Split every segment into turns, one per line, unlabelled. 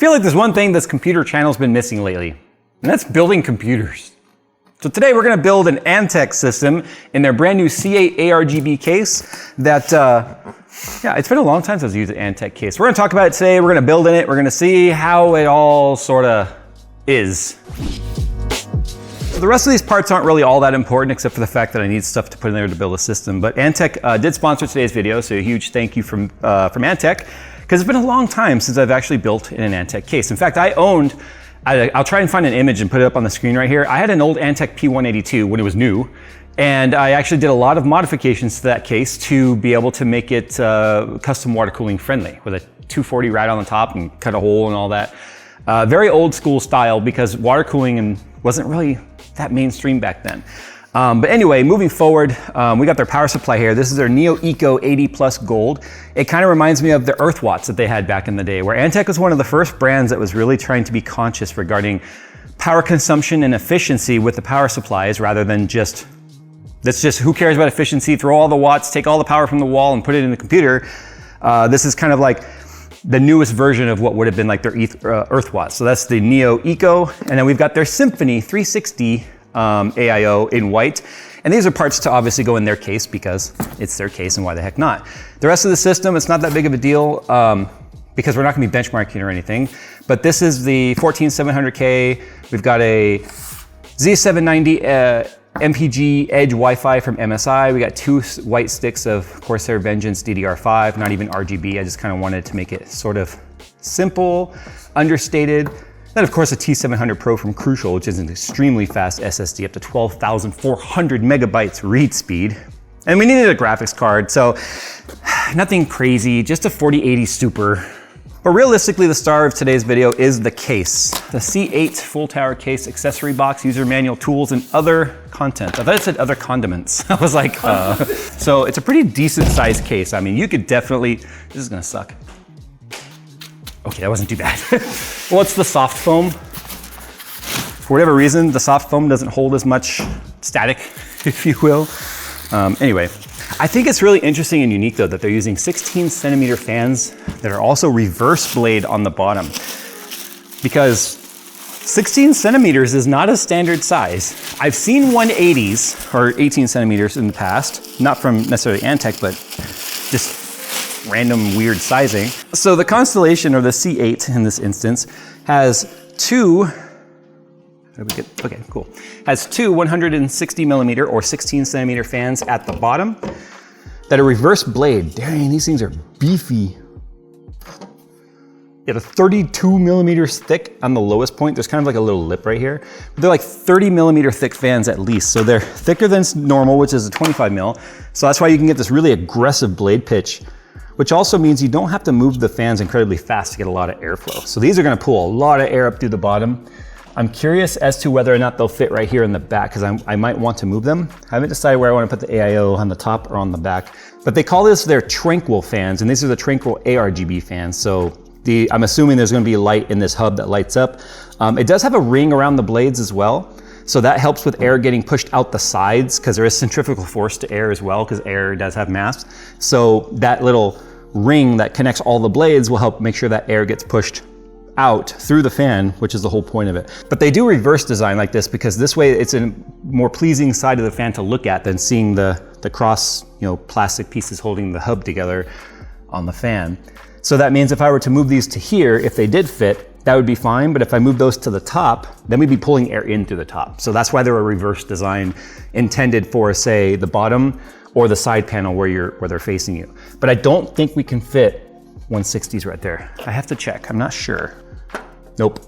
feel like there's one thing this computer channel's been missing lately, and that's building computers. So today we're gonna build an Antec system in their brand new C8 ARGB case that, yeah, it's been a long time since I've used an Antec case. We're gonna talk about it today, we're gonna build in it, we're gonna see how it all sorta is. So the rest of these parts aren't really all that important except for the fact that I need stuff to put in there to build a system. But Antec did sponsor today's video, so a huge thank you from Antec, because it's been a long time since I've actually built in an Antec case. In fact, I'll try and find an image and put it up on the screen right here. I had an old Antec P182 when it was new, and I actually did a lot of modifications to that case to be able to make it custom water cooling friendly with a 240 rad on the top and cut a hole and all that. Very old school style because water cooling wasn't really that mainstream back then. But anyway, moving forward, we got their power supply here. This is their Neo Eco 80 Plus Gold. It kind of reminds me of the Earth Watts that they had back in the day, where Antec was one of the first brands that was really trying to be conscious regarding power consumption and efficiency with the power supplies, rather than just who cares about efficiency, throw all the watts, take all the power from the wall and put it in the computer. This is kind of like the newest version of what would have been like their Earth Watts. So that's the Neo Eco, and then we've got their Symphony 360 AIO in white. And these are parts to obviously go in their case because it's their case, and why the heck not? The rest of the system, it's not that big of a deal because we're not gonna be benchmarking or anything. But this is the 14700K. We've got a Z790 MPG Edge Wi-Fi from MSI. We got two white sticks of Corsair Vengeance DDR5, not even RGB. I just kind of wanted to make it sort of simple, understated. Then of course a T700 Pro from Crucial, which is an extremely fast SSD, up to 12,400 megabytes read speed. And we needed a graphics card, so nothing crazy, just a 4080 Super. But realistically, the star of today's video is the case. The C8 full tower case accessory box, user manual, tools, and other content. I thought it said other condiments. I was like, So it's a pretty decent sized case. I mean, you could definitely, this is gonna suck. Okay, that wasn't too bad. Well, it's the soft foam. For whatever reason, the soft foam doesn't hold as much static, if you will. Anyway, I think it's really interesting and unique though that they're using 16 centimeter fans that are also reverse blade on the bottom, because 16 centimeters is not a standard size. I've seen 180s or 18 centimeters in the past, not from necessarily Antec, but just random weird sizing. So the Constellation, or the C8 in this instance, has two, okay, cool. Has two 160 millimeter or 16 centimeter fans at the bottom that are reverse blade. Dang, these things are beefy. Yeah, they're 32 millimeters thick on the lowest point. There's kind of like a little lip right here. But they're like 30 millimeter thick fans at least. So they're thicker than normal, which is a 25 mil. So that's why you can get this really aggressive blade pitch, which also means you don't have to move the fans incredibly fast to get a lot of airflow. So these are gonna pull a lot of air up through the bottom. I'm curious as to whether or not they'll fit right here in the back, because I might want to move them. I haven't decided where I want to put the AIO, on the top or on the back. But they call this their Tranquil fans, and these are the Tranquil ARGB fans. So I'm assuming there's gonna be light in this hub that lights up. It does have a ring around the blades as well. So that helps with air getting pushed out the sides, because there is centrifugal force to air as well, because air does have mass. So that little ring that connects all the blades will help make sure that air gets pushed out through the fan, which is the whole point of it. But they do reverse design like this because this way it's a more pleasing side of the fan to look at than seeing the cross, plastic pieces holding the hub together on the fan. So that means if I were to move these to here, if they did fit, that would be fine. But if I move those to the top, then we'd be pulling air in through the top. So that's why they're a reverse design, intended for, say, the bottom or the side panel where they're facing you. But I don't think we can fit 160s right there. I have to check, I'm not sure. Nope.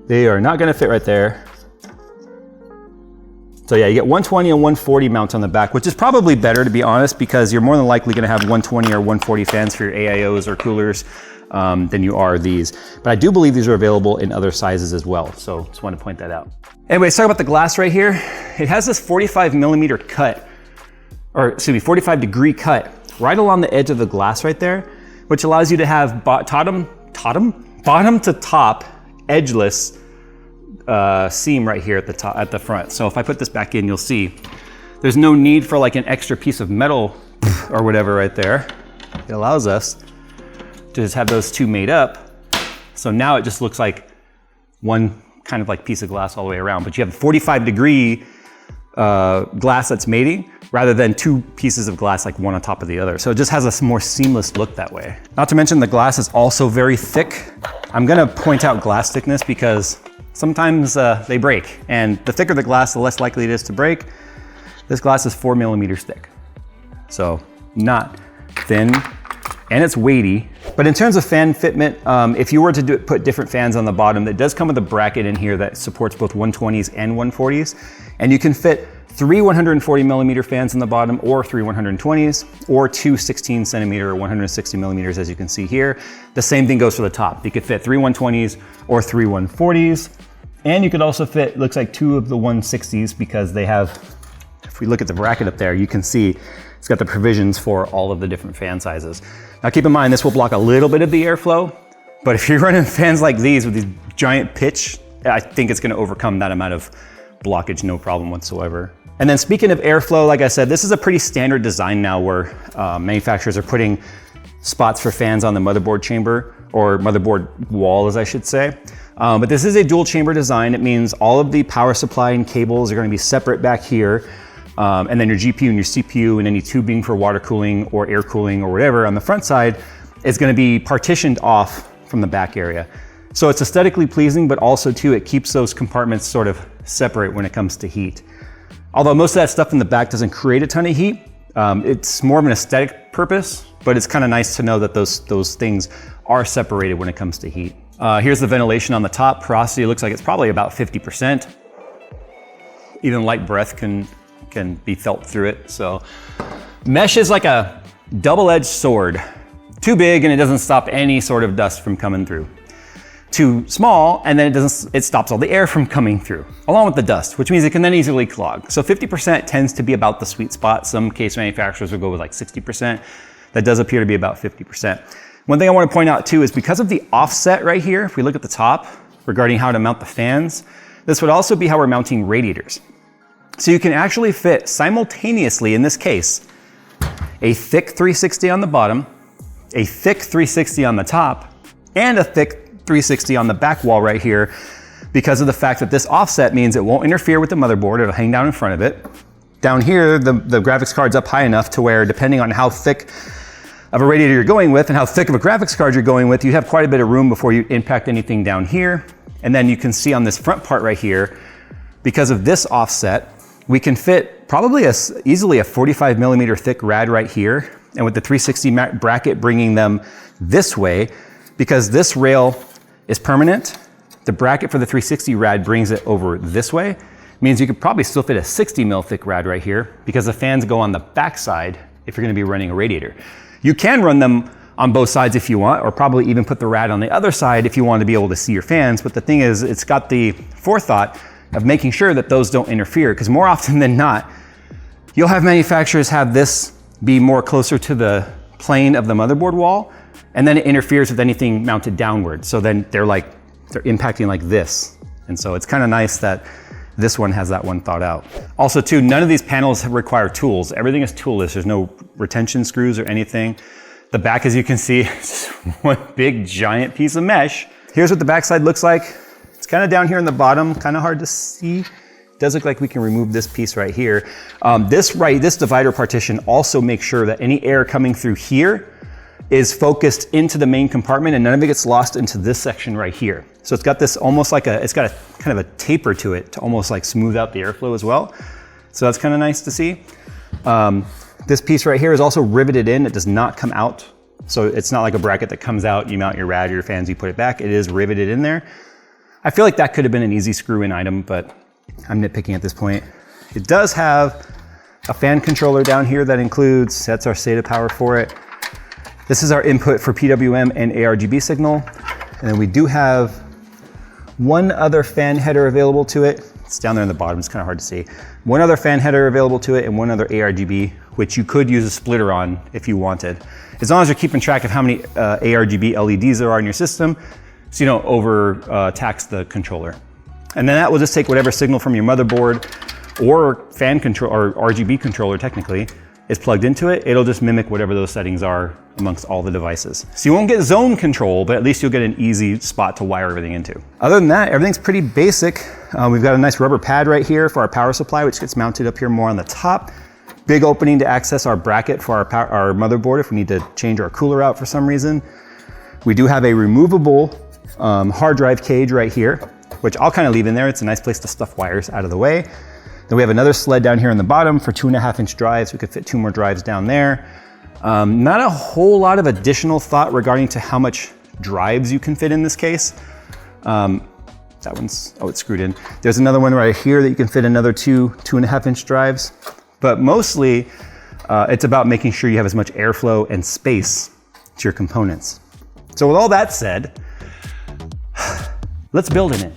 They are not gonna fit right there. So yeah, you get 120 and 140 mounts on the back, which is probably better, to be honest, because you're more than likely gonna have 120 or 140 fans for your AIOs or coolers than you are these. But I do believe these are available in other sizes as well. So just wanted to point that out. Anyway, let's talk about the glass right here. It has this 45 millimeter cut, or excuse me, 45 degree cut right along the edge of the glass right there, which allows you to have bottom to top edgeless seam right here at the front. So if I put this back in, you'll see there's no need for like an extra piece of metal or whatever right there. It allows us to just have those two made up So now it just looks like one kind of like piece of glass all the way around, but you have 45-degree glass that's mating rather than two pieces of glass like one on top of the other. So it just has a more seamless look that way. Not to mention the glass is also very thick. I'm gonna point out glass thickness because sometimes they break, and the thicker the glass, the less likely it is to break. This glass is 4 millimeters thick. So not thin, and it's weighty. But in terms of fan fitment, if you were to put different fans on the bottom, it does come with a bracket in here that supports both 120s and 140s. And you can fit 3 140 millimeter fans on the bottom, or 3 120s, or 2 16 centimeter or 160 millimeters, as you can see here. The same thing goes for the top. You could fit 3 120s or 3 140s. And you could also fit, looks like 2 of the 160s, because they have, if we look at the bracket up there, you can see it's got the provisions for all of the different fan sizes. Now keep in mind, this will block a little bit of the airflow, but if you're running fans like these with these giant pitch, I think it's gonna overcome that amount of blockage, no problem whatsoever. And then speaking of airflow, like I said, this is a pretty standard design now where manufacturers are putting spots for fans on the motherboard chamber, or motherboard wall, as I should say. But this is a dual chamber design. It means all of the power supply and cables are gonna be separate back here. And then your GPU and your CPU and any tubing for water cooling or air cooling or whatever on the front side is gonna be partitioned off from the back area. So it's aesthetically pleasing, but also too, it keeps those compartments sort of separate when it comes to heat. Although most of that stuff in the back doesn't create a ton of heat, it's more of an aesthetic purpose, but it's kind of nice to know that those things are separated when it comes to heat. Here's the ventilation on the top. Porosity looks like it's probably about 50%. Even light breath can be felt through it. So mesh is like a double-edged sword. Too big and it doesn't stop any sort of dust from coming through. Too small and then it stops all the air from coming through, along with the dust, which means it can then easily clog. So 50% tends to be about the sweet spot. Some case manufacturers will go with like 60%. That does appear to be about 50%. One thing I want to point out too is because of the offset right here, if we look at the top regarding how to mount the fans, this would also be how we're mounting radiators. So you can actually fit simultaneously, in this case, a thick 360 on the bottom, a thick 360 on the top, and a thick 360 on the back wall right here, because of the fact that this offset means it won't interfere with the motherboard. It'll hang down in front of it. Down here, the graphics card's up high enough to where, depending on how thick of a radiator you're going with and how thick of a graphics card you're going with, you have quite a bit of room before you impact anything down here. And then you can see on this front part right here, because of this offset, we can fit probably easily a 45 millimeter thick rad right here. And with the 360 bracket bringing them this way, because this rail is permanent, the bracket for the 360 rad brings it over this way, means you could probably still fit a 60 mil thick rad right here, because the fans go on the back side if you're gonna be running a radiator. You can run them on both sides if you want, or probably even put the rad on the other side if you want to be able to see your fans. But the thing is, it's got the forethought of making sure that those don't interfere, because more often than not, you'll have manufacturers have this be more closer to the plane of the motherboard wall, and then it interferes with anything mounted downward. So then they're impacting like this. And so it's kind of nice that this one has that one thought out. Also too, none of these panels require tools. Everything is toolless. There's no retention screws or anything. The back, as you can see, is one big giant piece of mesh. Here's what the backside looks like. It's kind of down here in the bottom, kind of hard to see. It does look like we can remove this piece right here. This divider partition also makes sure that any air coming through here is focused into the main compartment and none of it gets lost into this section right here. So it's got this almost like it's got a kind of a taper to it to almost like smooth out the airflow as well. So that's kind of nice to see. This piece right here is also riveted in. It does not come out. So it's not like a bracket that comes out, you mount your rad or your fans, you put it back. It is riveted in there. I feel like that could have been an easy screw-in item, but I'm nitpicking at this point. It does have a fan controller down here that includes, that's our SATA power for it. This is our input for PWM and ARGB signal. And then we do have one other fan header available to it. It's down there in the bottom, it's kind of hard to see. One other fan header available to it and one other ARGB, which you could use a splitter on if you wanted. As long as you're keeping track of how many ARGB LEDs there are in your system, so you don't overtax the controller. And then that will just take whatever signal from your motherboard or fan control or RGB controller technically, is plugged into it, it'll just mimic whatever those settings are amongst all the devices. So you won't get zone control, but at least you'll get an easy spot to wire everything into. Other than that, everything's pretty basic. We've got a nice rubber pad right here for our power supply, which gets mounted up here more on the top. Big opening to access our bracket for our motherboard if we need to change our cooler out for some reason. We do have a removable hard drive cage right here, which I'll kind of leave in there. It's a nice place to stuff wires out of the way. Then we have another sled down here on the bottom for 2.5-inch drives. We could fit 2 more drives down there. Not a whole lot of additional thought regarding to how much drives you can fit in this case. That one's, oh, it's screwed in. There's another one right here that you can fit another 2.5-inch drives. But mostly, it's about making sure you have as much airflow and space to your components. So with all that said, let's build in it.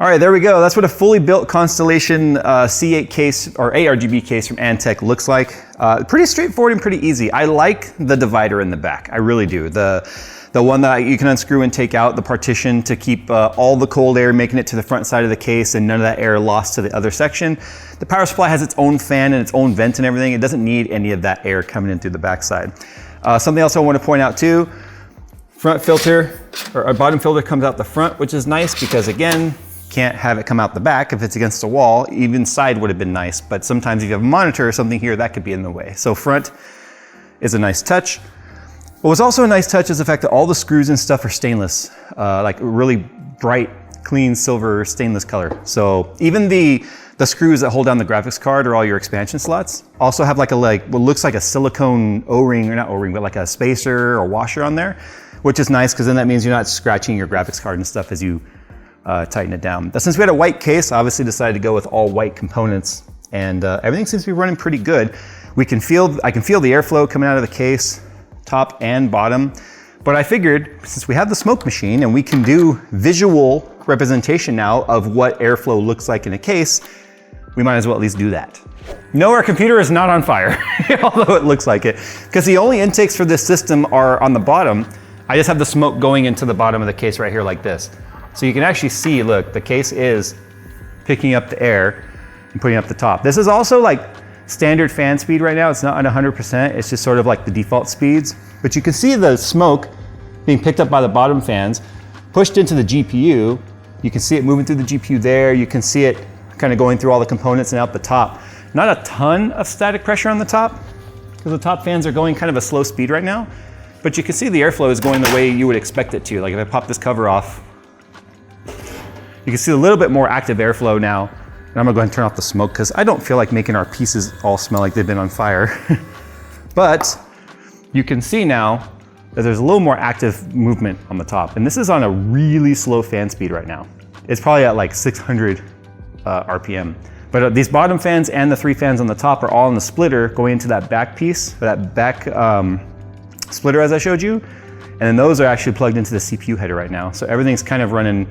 All right, there we go. That's what a fully built Constellation C8 case or ARGB case from Antec looks like. Pretty straightforward and pretty easy. I like the divider in the back. I really do. The one that you can unscrew and take out the partition to keep all the cold air making it to the front side of the case and none of that air lost to the other section. The power supply has its own fan and its own vent and everything. It doesn't need any of that air coming in through the backside. Something else I want to point out too, front filter or a bottom filter comes out the front, which is nice because again, can't have it come out the back if it's against a wall. Even side would have been nice, but sometimes if you have a monitor or something here, that could be in the way. So front is a nice touch. What was also a nice touch is the fact that all the screws and stuff are stainless, like really bright, clean silver stainless color. So even the screws that hold down the graphics card or all your expansion slots also have like what looks like a silicone O-ring, or not O-ring, but like a spacer or washer on there, which is nice because then that means you're not scratching your graphics card and stuff as you tighten it down. But since we had a white case, I obviously decided to go with all white components, and everything seems to be running pretty good. I can feel the airflow coming out of the case, top and bottom. But I figured since we have the smoke machine and we can do visual representation now of what airflow looks like in a case, we might as well at least do that. No, our computer is not on fire, although it looks like it, because the only intakes for this system are on the bottom. I just have the smoke going into the bottom of the case right here like this. So you can actually see, look, the case is picking up the air and putting up the top. This is also like standard fan speed right now. It's not at 100%. It's just sort of like the default speeds. But you can see the smoke being picked up by the bottom fans, pushed into the GPU. You can see it moving through the GPU there. You can see it kind of going through all the components and out the top. Not a ton of static pressure on the top because the top fans are going kind of a slow speed right now. But you can see the airflow is going the way you would expect it to. Like if I pop this cover off, you can see a little bit more active airflow now And I'm gonna go ahead and turn off the smoke because I don't feel like making our pieces all smell like they've been on fire. But you can see now that there's a little more active movement on the top. And this is on a really slow fan speed right now. It's probably at like 600 RPM. But these bottom fans and the 3 fans on the top are all in the splitter going into that back piece, that back splitter as I showed you. And then those are actually plugged into the CPU header right now. So everything's kind of running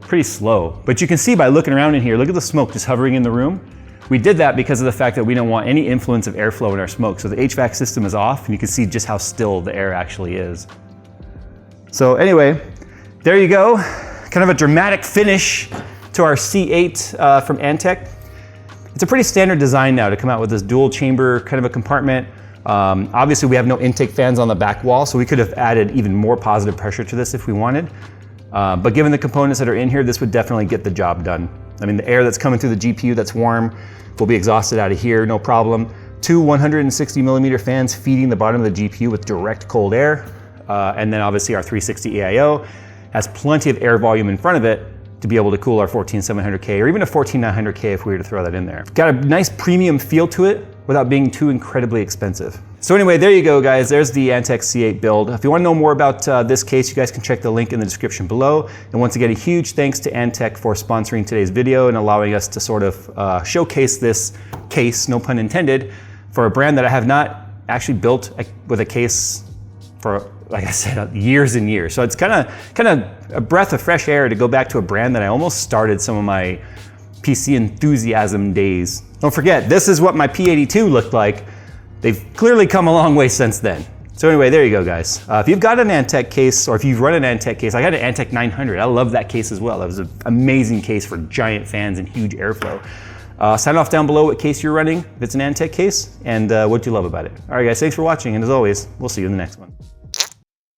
pretty slow. But you can see by looking around in here, look at the smoke just hovering in the room. We did that because of the fact that we don't want any influence of airflow in our smoke. So the HVAC system is off and you can see just how still the air actually is. So anyway, there you go. Kind of a dramatic finish to our C8 from Antec. It's a pretty standard design now to come out with this dual chamber kind of a compartment. Obviously we have no intake fans on the back wall, so we could have added even more positive pressure to this if we wanted. But given the components that are in here, this would definitely get the job done. I mean, the air that's coming through the GPU that's warm will be exhausted out of here, no problem. 2 160mm fans feeding the bottom of the GPU with direct cold air. And then obviously our 360 EIO has plenty of air volume in front of it to be able to cool our 14700K or even a 14900K if we were to throw that in there. Got a nice premium feel to it without being too incredibly expensive. So anyway, there you go, guys. There's the Antec C8 build. If you want to know more about this case, you guys can check the link in the description below. And once again, a huge thanks to Antec for sponsoring today's video and allowing us to sort of showcase this case, no pun intended, for a brand that I have not actually built with a case for, like I said, years and years. So it's kind of a breath of fresh air to go back to a brand that I almost started some of my PC enthusiasm days. Don't forget, this is what my P82 looked like. They've clearly come a long way since then. So anyway, there you go, guys. If you've got an Antec case, or if you've run an Antec case, I got an Antec 900. I love that case as well. That was an amazing case for giant fans and huge airflow. Sign off down below what case you're running, if it's an Antec case, and what you love about it. All right, guys, thanks for watching, and as always, we'll see you in the next one.